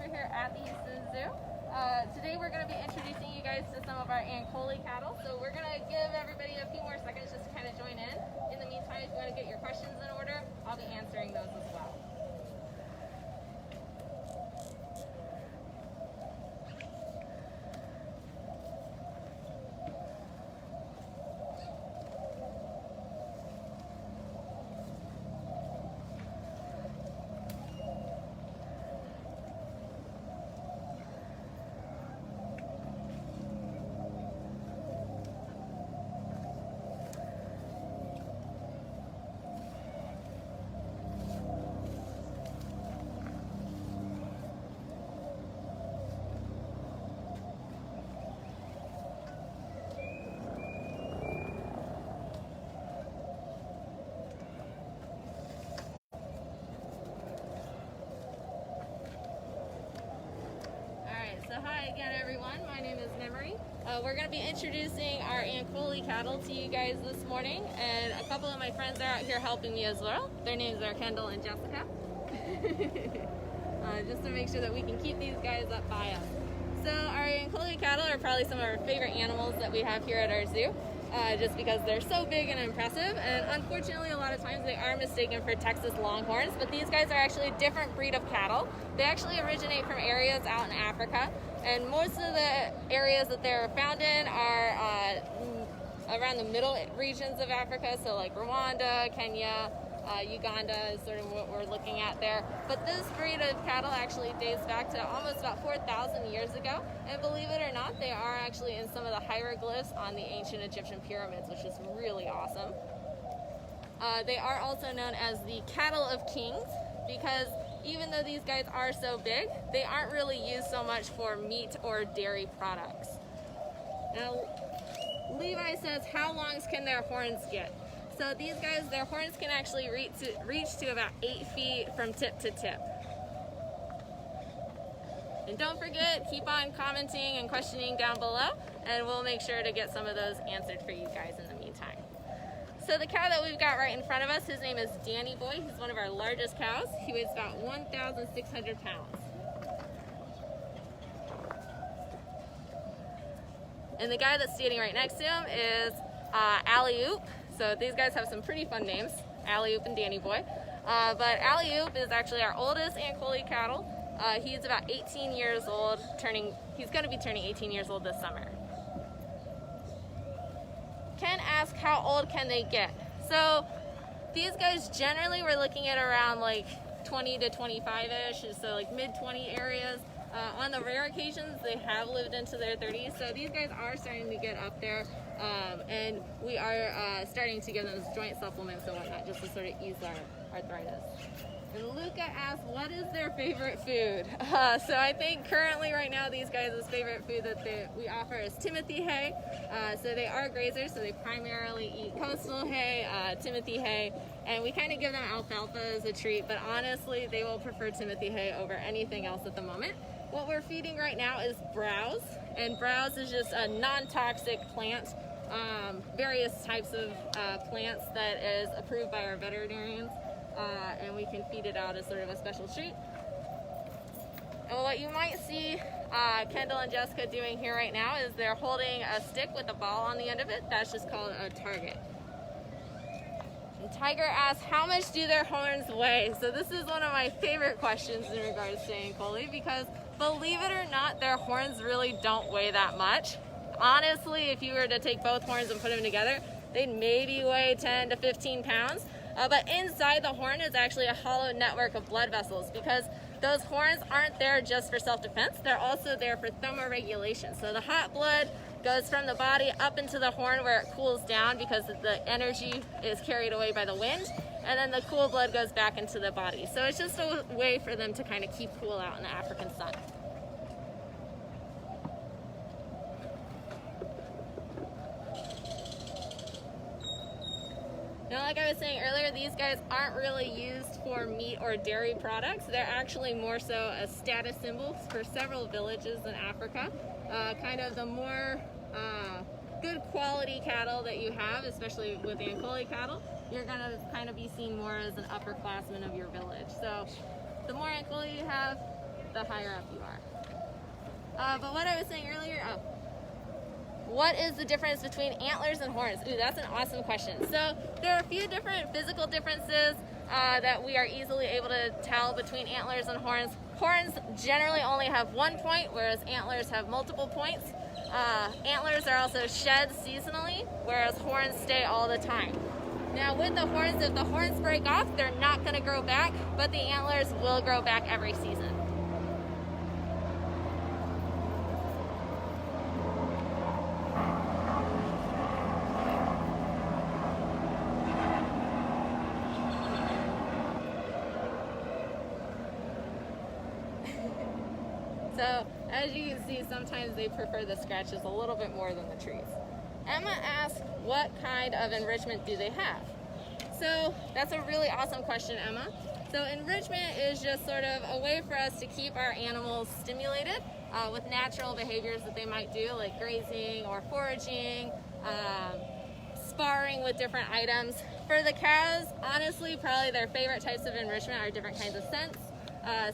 over here at the Houston Zoo. Today we're going to be introducing you guys to some of our Ankole cattle. So we're going to give everybody a few more seconds just to kind of join in. In the meantime, if you want to get your questions in order, I'll be answering those as well. Hi again, everyone. My name is Memory. We're going to be introducing our Ankole cattle to you guys this morning, and a couple of my friends are out here helping me as well. Their names are Kendall and Jessica. Just to make sure that we can keep these guys up by us. So our Ankole cattle are probably some of our favorite animals that we have here at our zoo. Just because they're so big and impressive, and unfortunately a lot of times they are mistaken for Texas Longhorns, but these guys are actually a different breed of cattle. They actually originate from areas out in Africa, and most of the areas that they're found in are around the middle regions of Africa, so like Rwanda, Kenya, Uganda is sort of what we're looking at there. But this breed of cattle actually dates back to almost about 4,000 years ago. And believe it or not, they are actually in some of the hieroglyphs on the ancient Egyptian pyramids, which is really awesome. They are also known as the cattle of kings because even though these guys are so big, they aren't really used so much for meat or dairy products. Now, Levi says, how long can their horns get? So these guys, their horns can actually reach to about 8 feet from tip to tip. And don't forget, keep on commenting and questioning down below, and we'll make sure to get some of those answered for you guys in the meantime. So the cow that we've got right in front of us, his name is Danny Boy. He's one of our largest cows. He weighs about 1,600 pounds. And the guy that's standing right next to him is Alley Oop. So these guys have some pretty fun names, Alley Oop and Danny Boy. But Alley Oop is actually our oldest Ankole cattle. He's about 18 years old, he's going to be turning 18 years old this summer. Ken asked, how old can they get? So these guys generally we're looking at around like 20 to 25-ish, so like mid-20 areas. On the rare occasions, they have lived into their 30s, so these guys are starting to get up there, and we are starting to give them joint supplements and whatnot just to sort of ease our arthritis. And Luca asked, what is their favorite food? So I think currently right now these guys' favorite food that we offer is Timothy hay. So they are grazers, so they primarily eat coastal hay, Timothy hay, and we kind of give them alfalfa as a treat, but honestly they will prefer Timothy hay over anything else at the moment. What we're feeding right now is browse, and browse is just a non-toxic plant, various types of plants that is approved by our veterinarians. And we can feed it out as sort of a special treat. And what you might see Kendall and Jessica doing here right now is they're holding a stick with a ball on the end of it. That's just called a target. And Tiger asks, how much do their horns weigh? So this is one of my favorite questions in regards to Ankole because believe it or not, their horns really don't weigh that much. Honestly, if you were to take both horns and put them together, they'd maybe weigh 10 to 15 pounds. But inside the horn is actually a hollow network of blood vessels because those horns aren't there just for self-defense, they're also there for thermoregulation. So the hot blood goes from the body up into the horn where it cools down because the energy is carried away by the wind, and then the cool blood goes back into the body. So it's just a way for them to kind of keep cool out in the African sun. Now, like I was saying earlier, these guys aren't really used for meat or dairy products. They're actually more so a status symbol for several villages in Africa. Kind of the more good quality cattle that you have, especially with Ankole cattle, you're going to kind of be seen more as an upperclassman of your village. So the more Ankole you have, the higher up you are. But what I was saying earlier, what is the difference between antlers and horns? Ooh, that's an awesome question. So there are a few different physical differences that we are easily able to tell between antlers and horns. Horns generally only have one point, whereas antlers have multiple points. Antlers are also shed seasonally, whereas horns stay all the time. Now with the horns, if the horns break off, they're not going to grow back, but the antlers will grow back every season. So as you can see, sometimes they prefer the scratches a little bit more than the trees. Emma asked, what kind of enrichment do they have? So that's a really awesome question, Emma. So enrichment is just sort of a way for us to keep our animals stimulated with natural behaviors that they might do, like grazing or foraging, sparring with different items. For the cows, honestly, probably their favorite types of enrichment are different kinds of scents.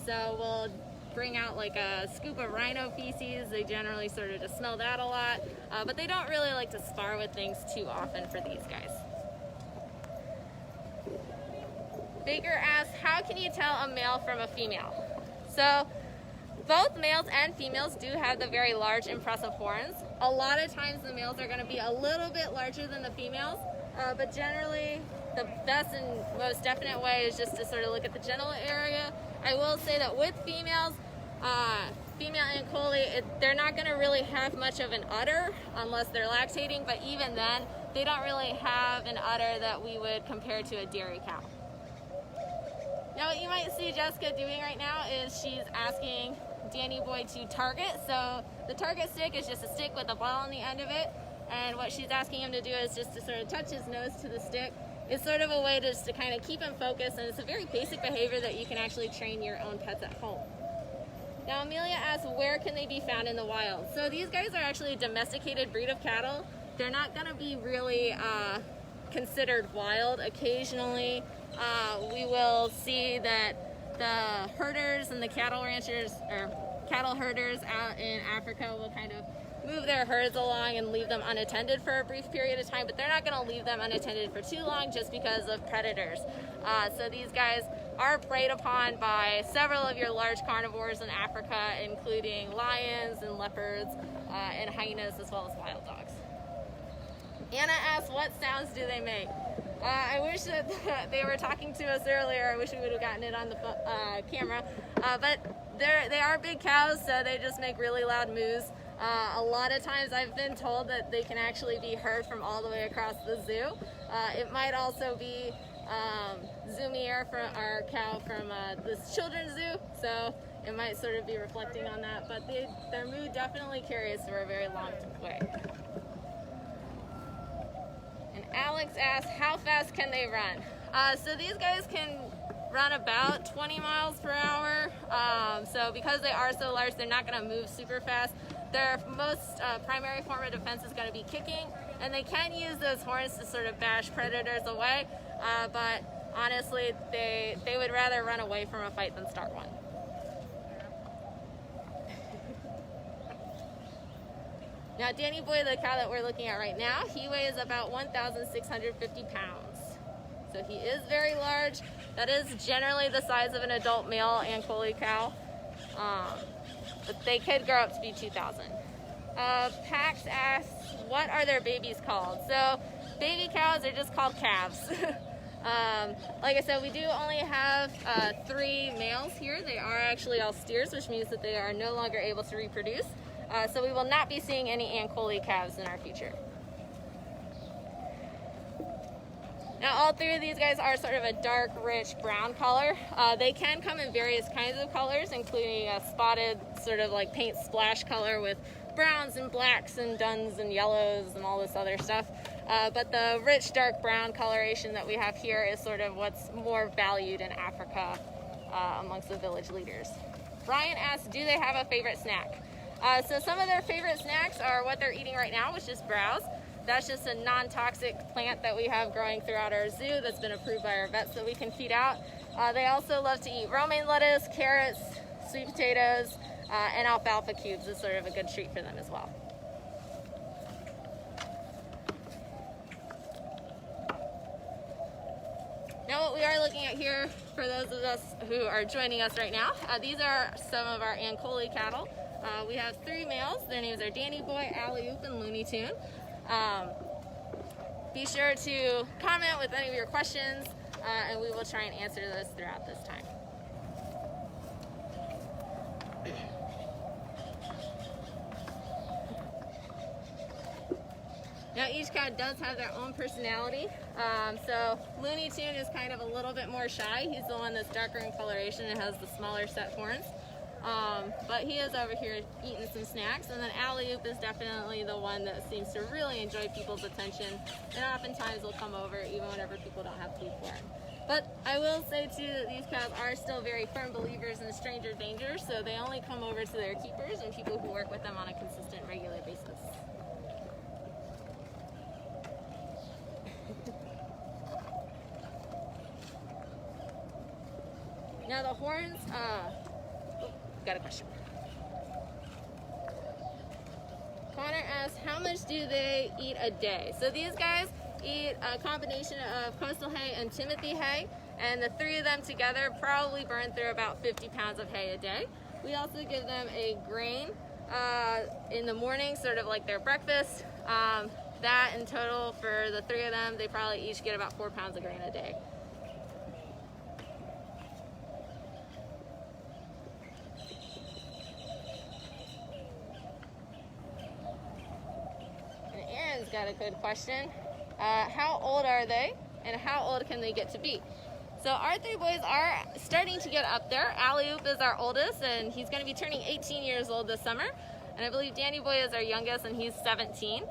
So we'll bring out like a scoop of rhino feces. They generally sort of just smell that a lot, but they don't really like to spar with things too often for these guys. Baker asks, how can you tell a male from a female? So both males and females do have the very large, impressive horns. A lot of times the males are going to be a little bit larger than the females, but generally the best and most definite way is just to sort of look at the genital area. I will say that with females, female Ankole, they're not going to really have much of an udder unless they're lactating, but even then, they don't really have an udder that we would compare to a dairy cow. Now what you might see Jessica doing right now is she's asking Danny Boy to target. So the target stick is just a stick with a ball on the end of it, and what she's asking him to do is just to sort of touch his nose to the stick. It's sort of a way just to kind of keep him focused, and it's a very basic behavior that you can actually train your own pets at home. Now Amelia asks, where can they be found in the wild? So these guys are actually a domesticated breed of cattle. They're not going to be really considered wild. Occasionally we will see that the herders and the cattle ranchers or cattle herders out in Africa will kind of move their herds along and leave them unattended for a brief period of time, but they're not going to leave them unattended for too long just because of predators. So these guys are preyed upon by several of your large carnivores in Africa, including lions and leopards and hyenas, as well as wild dogs. Anna asks, what sounds do they make? I wish that they were talking to us earlier. I wish we would have gotten it on the camera. But they are big cows, so they just make really loud moos. A lot of times I've been told that they can actually be heard from all the way across the zoo. It might also be Zoomier, from our cow from this children's zoo, so it might sort of be reflecting on that. But their moo definitely carries for a very long way. And Alex asks, how fast can they run? So these guys can run about 20 miles per hour. So because they are so large, they're not going to move super fast. Their most primary form of defense is going to be kicking, and they can use those horns to sort of bash predators away, but honestly, they would rather run away from a fight than start one. Now, Danny Boy, the cow that we're looking at right now, he weighs about 1,650 pounds. So he is very large. That is generally the size of an adult male Ankole cow. But they could grow up to be 2,000. Pax asks, what are their babies called? So baby cows are just called calves. Like I said, we do only have 3 males here. They are actually all steers, which means that they are no longer able to reproduce. So we will not be seeing any Ankole calves in our future. Now all 3 of these guys are sort of a dark, rich brown color. They can come in various kinds of colors, including a spotted sort of like paint splash color with browns and blacks and duns and yellows and all this other stuff. But the rich, dark brown coloration that we have here is sort of what's more valued in Africa amongst the village leaders. Brian asks, do they have a favorite snack? So some of their favorite snacks are what they're eating right now, which is browse. That's just a non-toxic plant that we have growing throughout our zoo that's been approved by our vets that we can feed out. They also love to eat romaine lettuce, carrots, sweet potatoes, and alfalfa cubes is sort of a good treat for them as well. Now what we are looking at here, for those of us who are joining us right now, these are some of our Ankole cattle. We have 3 males. Their names are Danny Boy, Alley Oop, and Looney Tune. Be sure to comment with any of your questions, and we will try and answer those throughout this time. Now each cow does have their own personality. So Looney Tune is kind of a little bit more shy. He's the one that's darker in coloration and has the smaller set horns. But he is over here eating some snacks. And then Alley Oop is definitely the one that seems to really enjoy people's attention, and oftentimes will come over even whenever people don't have food for him. But I will say too that these cows are still very firm believers in stranger danger, so they only come over to their keepers and people who work with them on a consistent, regular basis. Now the horns, got a question. Connor asks, how much do they eat a day? So these guys eat a combination of coastal hay and Timothy hay, and the 3 of them together probably burn through about 50 pounds of hay a day. We also give them a grain in the morning, sort of like their breakfast. That in total for the 3 of them, they probably each get about 4 pounds of grain a day. Got a good question. How old are they, and how old can they get to be? So our 3 boys are starting to get up there. Alley Oop is our oldest, and he's going to be turning 18 years old this summer. And I believe Danny Boy is our youngest, and he's 17.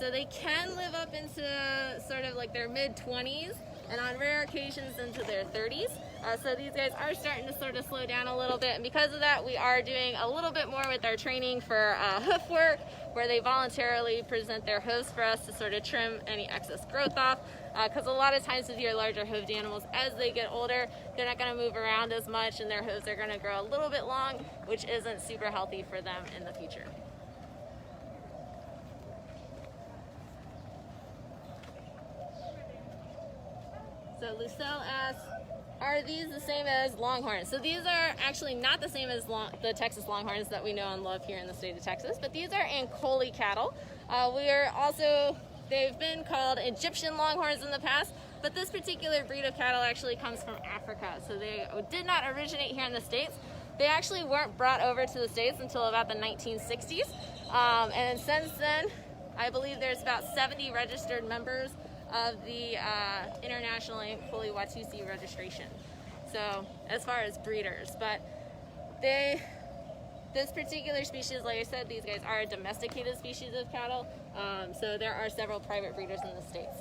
So they can live up into sort of like their mid-20s, and on rare occasions into their 30s. So these guys are starting to sort of slow down a little bit, and because of that we are doing a little bit more with our training for hoof work, where they voluntarily present their hooves for us to sort of trim any excess growth off, because a lot of times with your larger hooved animals, as they get older, they're not going to move around as much and their hooves are going to grow a little bit long, which isn't super healthy for them in the future. So Lucille asks, are these the same as Longhorns? So these are actually not the same as the Texas Longhorns that we know and love here in the state of Texas, but these are Ankole cattle. They've been called Egyptian Longhorns in the past, but this particular breed of cattle actually comes from Africa. So they did not originate here in the States. They actually weren't brought over to the States until about the 1960s. And since then, I believe there's about 70 registered members of the International Ankole Watusi registration. So as far as breeders, but this particular species, like I said, these guys are a domesticated species of cattle. So there are several private breeders in the States.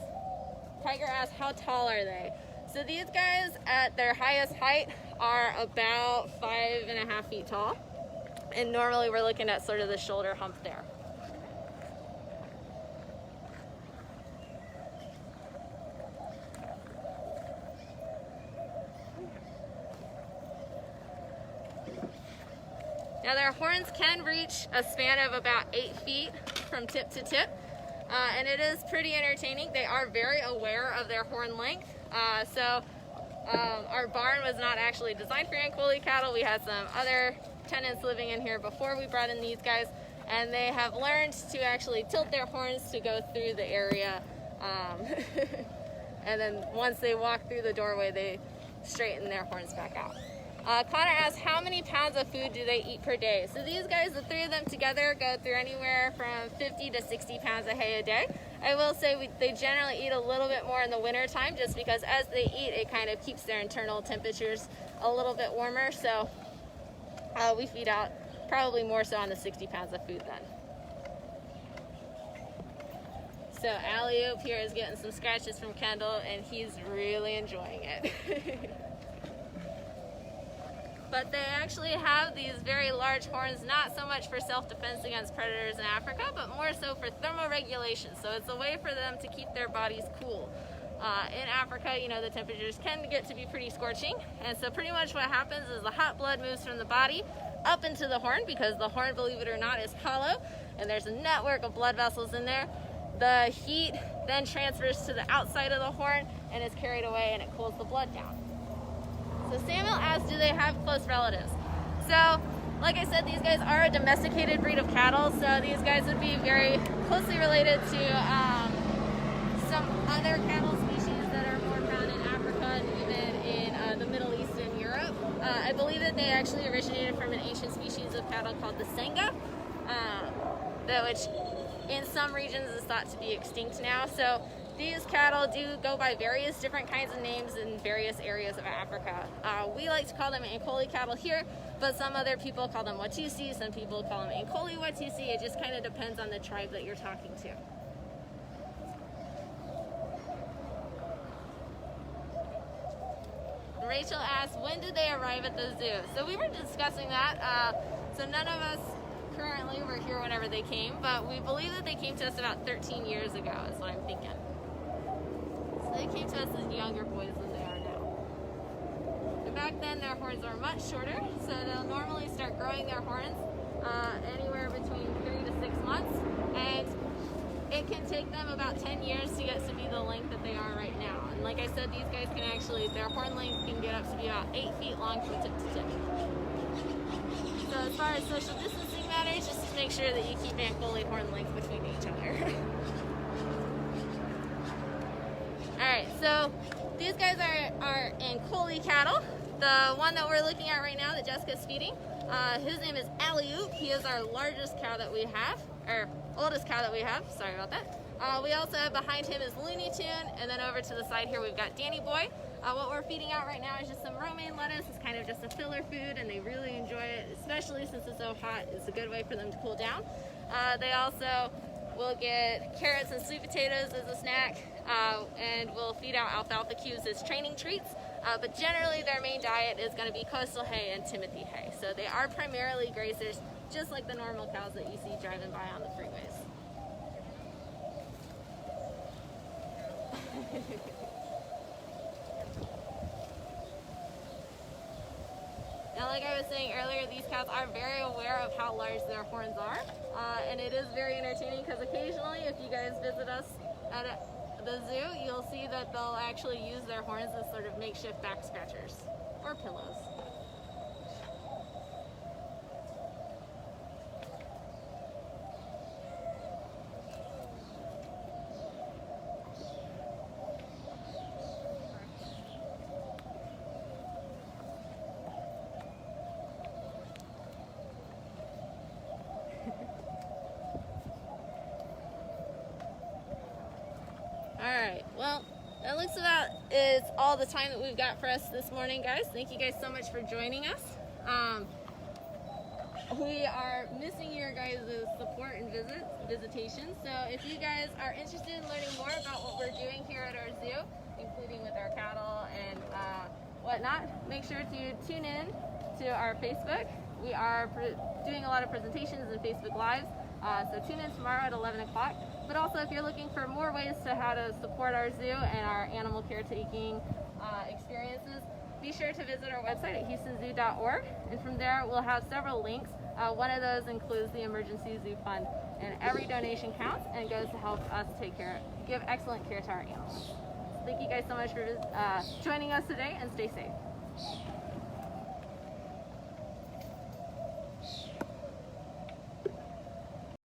Tiger asks, how tall are they? So these guys at their highest height are about 5.5 feet tall. And normally we're looking at sort of the shoulder hump there. Now their horns can reach a span of about 8 feet from tip to tip, and it is pretty entertaining. They are very aware of their horn length. Our barn was not actually designed for Ankole cattle. We had some other tenants living in here before we brought in these guys, and they have learned to actually tilt their horns to go through the area. And then once they walk through the doorway, they straighten their horns back out. Connor asks, how many pounds of food do they eat per day? So these guys, the 3 of them together, go through anywhere from 50 to 60 pounds of hay a day. I will say they generally eat a little bit more in the winter time, just because as they eat, it kind of keeps their internal temperatures a little bit warmer. So we feed out probably more so on the 60 pounds of food then. So Alley Oop here is getting some scratches from Kendall, and he's really enjoying it. But they actually have these very large horns, not so much for self-defense against predators in Africa, but more so for thermoregulation. So it's a way for them to keep their bodies cool. In Africa, you know, the temperatures can get to be pretty scorching, and so pretty much what happens is the hot blood moves from the body up into the horn, because the horn, believe it or not, is hollow, and there's a network of blood vessels in there. The heat then transfers to the outside of the horn and is carried away, and it cools the blood down. So Samuel asked, do they have close relatives? So, like I said, these guys are a domesticated breed of cattle, so these guys would be very closely related to some other cattle species that are more found in Africa and even in the Middle East and Europe. I believe that they actually originated from an ancient species of cattle called the Senga, which in some regions is thought to be extinct now. So these cattle do go by various different kinds of names in various areas of Africa. We like to call them Ankole cattle here, but some other people call them Watusi, some people call them Ankole Watusi. It just kind of depends on the tribe that you're talking to. Rachel asked, when did they arrive at the zoo? So we were discussing that. So none of us currently were here whenever they came, but we believe that they came to us about 13 years ago, is what I'm thinking. So they came to us as younger boys than they are now. And back then their horns are much shorter, so they'll normally start growing their horns anywhere between 3 to 6 months, and it can take them about 10 years to get to be the length that they are right now. And like I said, these guys can actually, their horn length can get up to be about 8 feet long from tip to tip. So as far as social distancing matters, just make sure that you keep Ankole horn length between each other. Alright, so these guys are Ankole cattle. The one that we're looking at right now that Jessica's feeding, his name is Aliouk. He is our largest cow that we have, or oldest cow that we have, sorry about that. We also have behind him is Looney Tune, and then over to the side here we've got Danny Boy. What we're feeding out right now is just some romaine lettuce. It's kind of just a filler food, and they really enjoy it, especially since it's so hot. It's a good way for them to cool down. They also will get carrots and sweet potatoes as a snack, and we'll feed out alfalfa cubes as training treats. But generally their main diet is going to be coastal hay and timothy hay. So they are primarily grazers, just like the normal cows that you see driving by on the freeways. Now, like I was saying earlier, these cows are very aware of how large their horns are, and it is very entertaining because occasionally, if you guys visit us at the zoo, you'll see that they'll actually use their horns as sort of makeshift back scratchers or pillows. Alright, well, that looks about is all the time that we've got for us this morning, guys. Thank you guys so much for joining us. We are missing your guys' support and visitation. So if you guys are interested in learning more about what we're doing here at our zoo, including with our cattle and whatnot, make sure to tune in to our Facebook. We are doing a lot of presentations and Facebook Lives. So tune in tomorrow at 11 o'clock. But also, if you're looking for more ways to how to support our zoo and our animal caretaking experiences, be sure to visit our website at houstonzoo.org. And from there, we'll have several links. One of those includes the Emergency Zoo Fund. And every donation counts and goes to help us give excellent care to our animals. So thank you guys so much for joining us today, and stay safe.